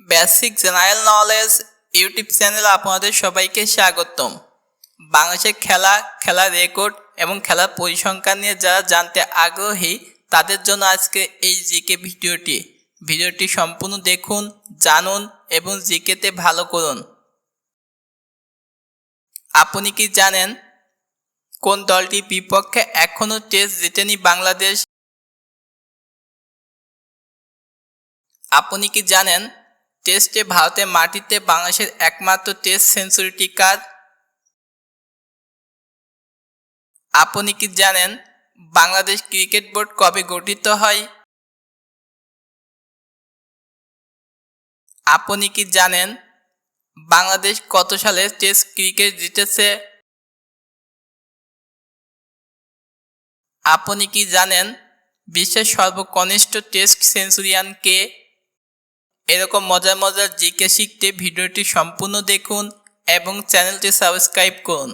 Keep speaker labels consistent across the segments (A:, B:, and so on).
A: Basic general knowledge YouTube চ্যানেলে আপনাদের সবাইকে স্বাগতম। বাংলাদেশের খেলার রেকর্ড এবং খেলার পরিসংখ্যান নিয়ে যারা জানতে আগ্রহী তাদের জন্য আজকে এই জিকে ভিডিওটি সম্পূর্ণ দেখুন, জানুন এবং জিকেতে ভালো করুন। আপনি কি জানেন কোন দলটির বিপক্ষে এখনও টেস্ট জিতেনি বাংলাদেশ? আপনি কি জানেন টেস্টে ভারতের মাটিতে বাংলাদেশের একমাত্র টেস্ট সেঞ্চুরিটি কার? আপনি কি জানেন বাংলাদেশ ক্রিকেট বোর্ড কবে গঠিত হয়? আপনি কি জানেন বাংলাদেশ কত সালে টেস্ট ক্রিকেট জিতেছে? আপনি কি জানেন বিশ্বের সর্বকনিষ্ঠ টেস্ট সেঞ্চুরিয়ান কে? এরকম মজার মজার জিকে শিখতে ভিডিওটি সম্পূর্ণ দেখুন এবং চ্যানেলটি সাবস্ক্রাইব করুন।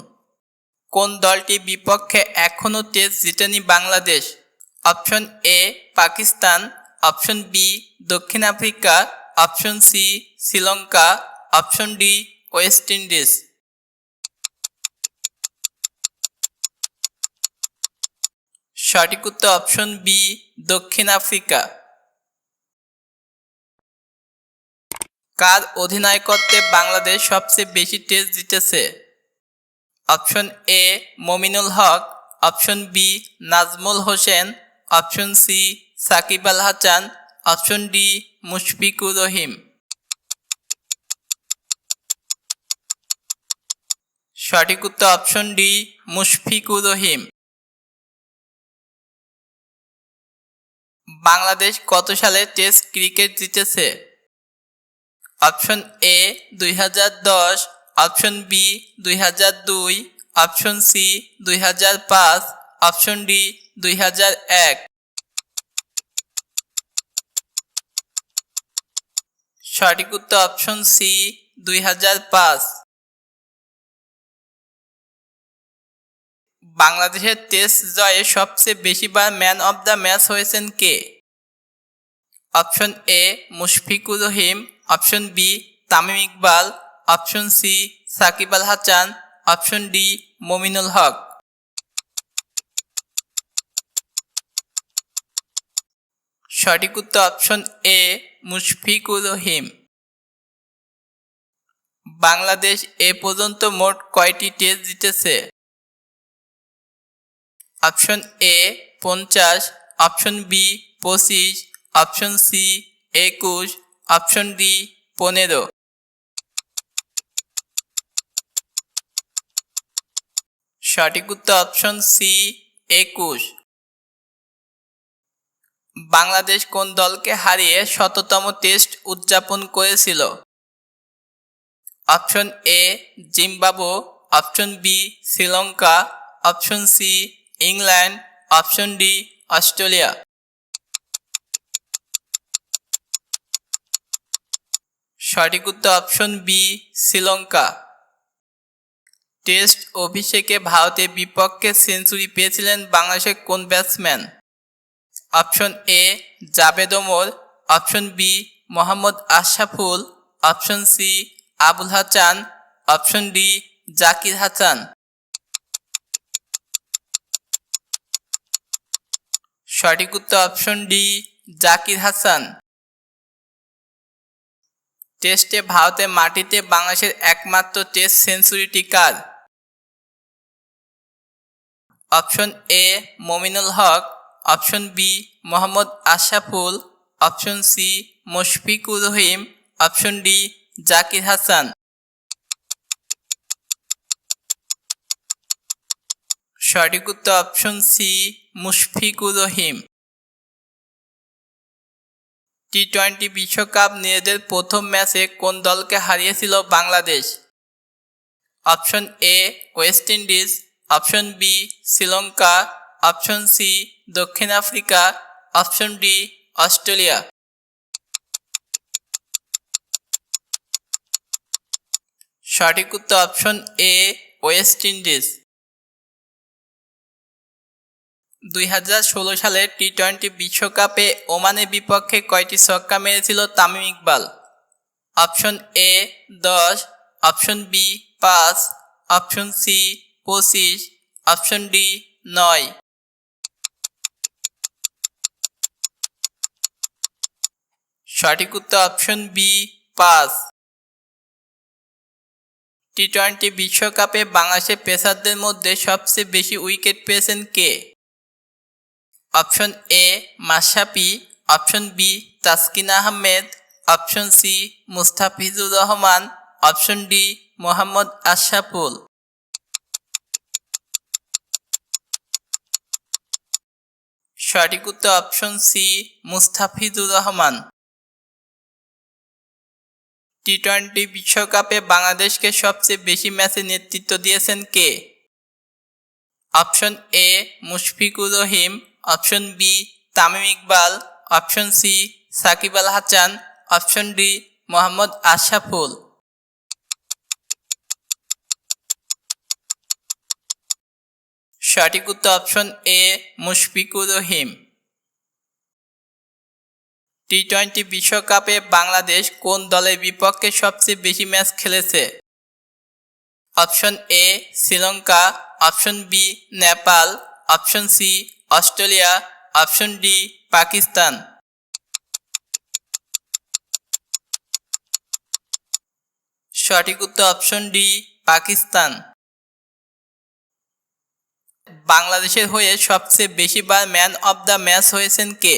A: কোন দলটির বিপক্ষে এখনও টেস্ট জিতেনি Bangladesh? Option A Pakistan, option B দক্ষিণ Africa, option C Sri Lanka, option D West Indies. সঠিক উত্তর অপশন বি দক্ষিণ আফ্রিকা। কার অধিনায়কত্বে বাংলাদেশ সবচেয়ে বেশি টেস্ট জিতেছে? Option A Mominul Haque, option B Najmul Hossain, option C Shakib Al Hasan, option D Mushfiqur Rahim. সঠিক উত্তর অপশন ডি মুশফিকুর রহিম। বাংলাদেশ কত সালে টেস্ট ক্রিকেট জিতেছে? Option A 2010, option B 2002, option C 2005, option D 2001। সঠিক উত্তর অপশন সি 2005। বাংলাদেশের টেস্ট জয়ে সবচেয়ে বেশিবার ম্যান অব দ্য ম্যাচ হয়েছেন কে? Option A Mushfiqur Rahim, option B Tamim Iqbal, option C Shakib Al Hasan, option D Mominul Haque. সঠিক উত্তর অপশন এ মুশফিকুর রহিম। বাংলাদেশ এ পর্যন্ত মোট কয়টি টেস্ট জিতেছে? Option A 50, option B 25, option C 21, option D 15। সঠিক উত্তর অপশন সি 21। বাংলাদেশ কোন দলকে হারিয়ে শততম টেস্ট উদযাপন করেছিল? Option A Zimbabwe, option B Sri Lanka, option C England, option D Australia. সঠিক উত্তর অপশন বি শ্রীলঙ্কা। টেস্ট অভিষেকে ভারতের বিপক্ষে সেঞ্চুরি পেয়েছিলেন বাংলাদেশের কোন batsman? Option A Javed Omar, option B Mohammad Ashraful, option C Abul Hasan, option D Zakir Hasan. সঠিক উত্তর অপশন ডি জাকির হাসান। টেস্টে ভারতের মাটিতে বাংলাদেশের একমাত্র টেস্ট সেঞ্চুরিটি কার? Option A Mominul Haque, option B Mohammad Ashraful, option C Mushfiqur Rahim, option D Zakir Hasan. সঠিক উত্তর অপশন সি মুশফিকুর রহিম। টি-20 বিশ্বকাপ নিজেদের প্রথম ম্যাচে কোন দলকে হারিয়েছিল Bangladesh? Option A West Indies, option B Sri Lanka, option C দক্ষিণ আফ্রিকা, অপশন ডি অস্ট্রেলিয়া। সঠিক উত্তর অপশন এ ওয়েস্ট ইন্ডিজ। 2016 সালের টি-20 বিশ্বকাপে ওমানের বিপক্ষে কয়টি ছক্কা মেরেছিল Tamim Iqbal? Option A 10, option B 5, option C 25, option D 9। সঠিক উত্তর অপশন বি 5। টি-20 বিশ্বকাপে বাংলাদেশের পেসারদের মধ্যে সবচেয়ে বেশি উইকেট পেয়েছেন কে? Option A Mashrafe, option B Taskin Ahmed, option C Mustafizur Rahman, option D Mohammad Ashraful. সঠিক উত্তর অপশন সি মুস্তাফিজুর রহমান। টি-20 বিশ্বকাপে বাংলাদেশকে সবচেয়ে বেশি ম্যাচে নেতৃত্ব দিয়েছেন কে? Option A Mushfiqur Rahim, option B Tamim Iqbal, option C Shakib Al Hasan, option D Mohammad Ashraful. সঠিক উত্তর অপশন এ মুশফিকুর রহিম। টি-20 বিশ্বকাপে বাংলাদেশ কোন দলের বিপক্ষে সবচেয়ে বেশি ম্যাচ খেলেছে? Option A Sri Lanka, option B Nepal, option C Australia, option D Pakistan. সঠিক উত্তর অপশন ডি পাকিস্তান। বাংলাদেশের হয়ে সবচেয়ে বেশিবার ম্যান অব দ্য ম্যাচ হয়েছেন কে?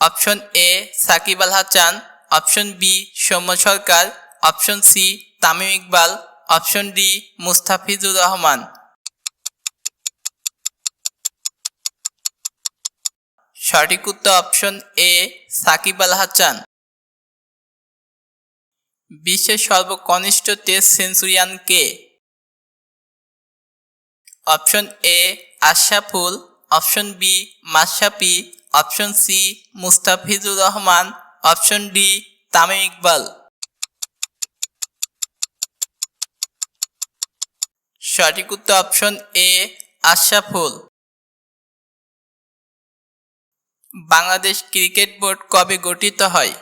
A: Option A Shakib Al Hasan, option B Soumya Sarkar, option C Tamim Iqbal, option D Mustafizur Rahman. সঠিক উত্তর অপশন এ সাকিব আল হাসান। বিশ্বের সর্বকনিষ্ঠ টেস্ট সেঞ্চুরিয়ান কে? Option A Ashraful, option B Mashrafe, option C Mustafizur Rahman, option D Tamim Iqbal. সঠিক উত্তর option A Ashraful. Bangladesh cricket board কবে গঠিত হয়?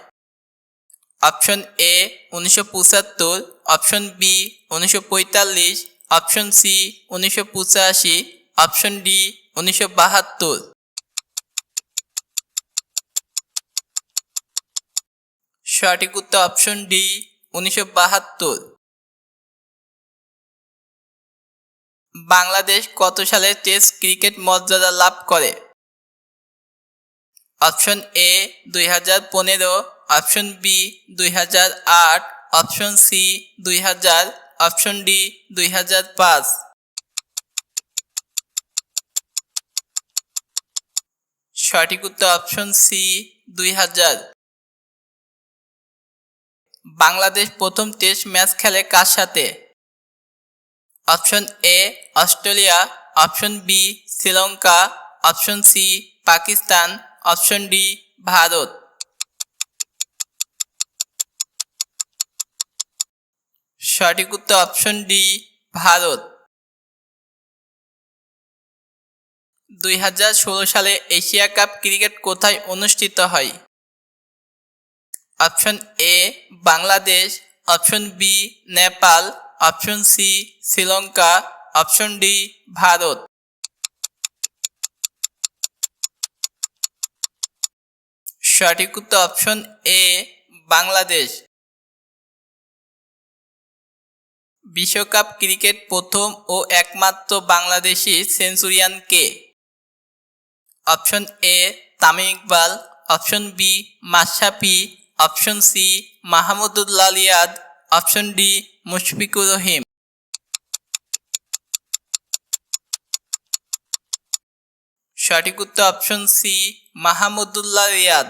A: Option A 1975, option B 1945, option C 1985, option D 1972। সঠিক উত্তর অপশন ডি 1972। বাংলাদেশ কত সালে টেস্ট ক্রিকেট মর্যাদা লাভ করে? Option A 2015, option B 2008, option C 2000, option D 2005। সঠিক উত্তর অপশন সি 2000। বাংলাদেশ প্রথম টেস্ট ম্যাচ খেলে কার সাথে? Option A Australia, option B Sri Lanka, option C Pakistan, option D Bharat. সঠিক উত্তর অপশন ডি ভারত। 2016 সালে এশিয়া কাপ ক্রিকেট কোথায় অনুষ্ঠিত হয়? Option A Bangladesh, option B Nepal, option C Sri Lanka, option D Bharat. সঠিক উত্তর অপশন এ বাংলাদেশ। বিশ্বকাপ ক্রিকেট প্রথম ও একমাত্র বাংলাদেশি সেঞ্চুরিয়ান কে? Option A Tamim Iqbal, option B Mashrafe, option C Mahmudullah Riyad, option D Mushfiqur Rahim. সঠিক উত্তর অপশন সি মাহমুদুল্লাহ রিয়াদ।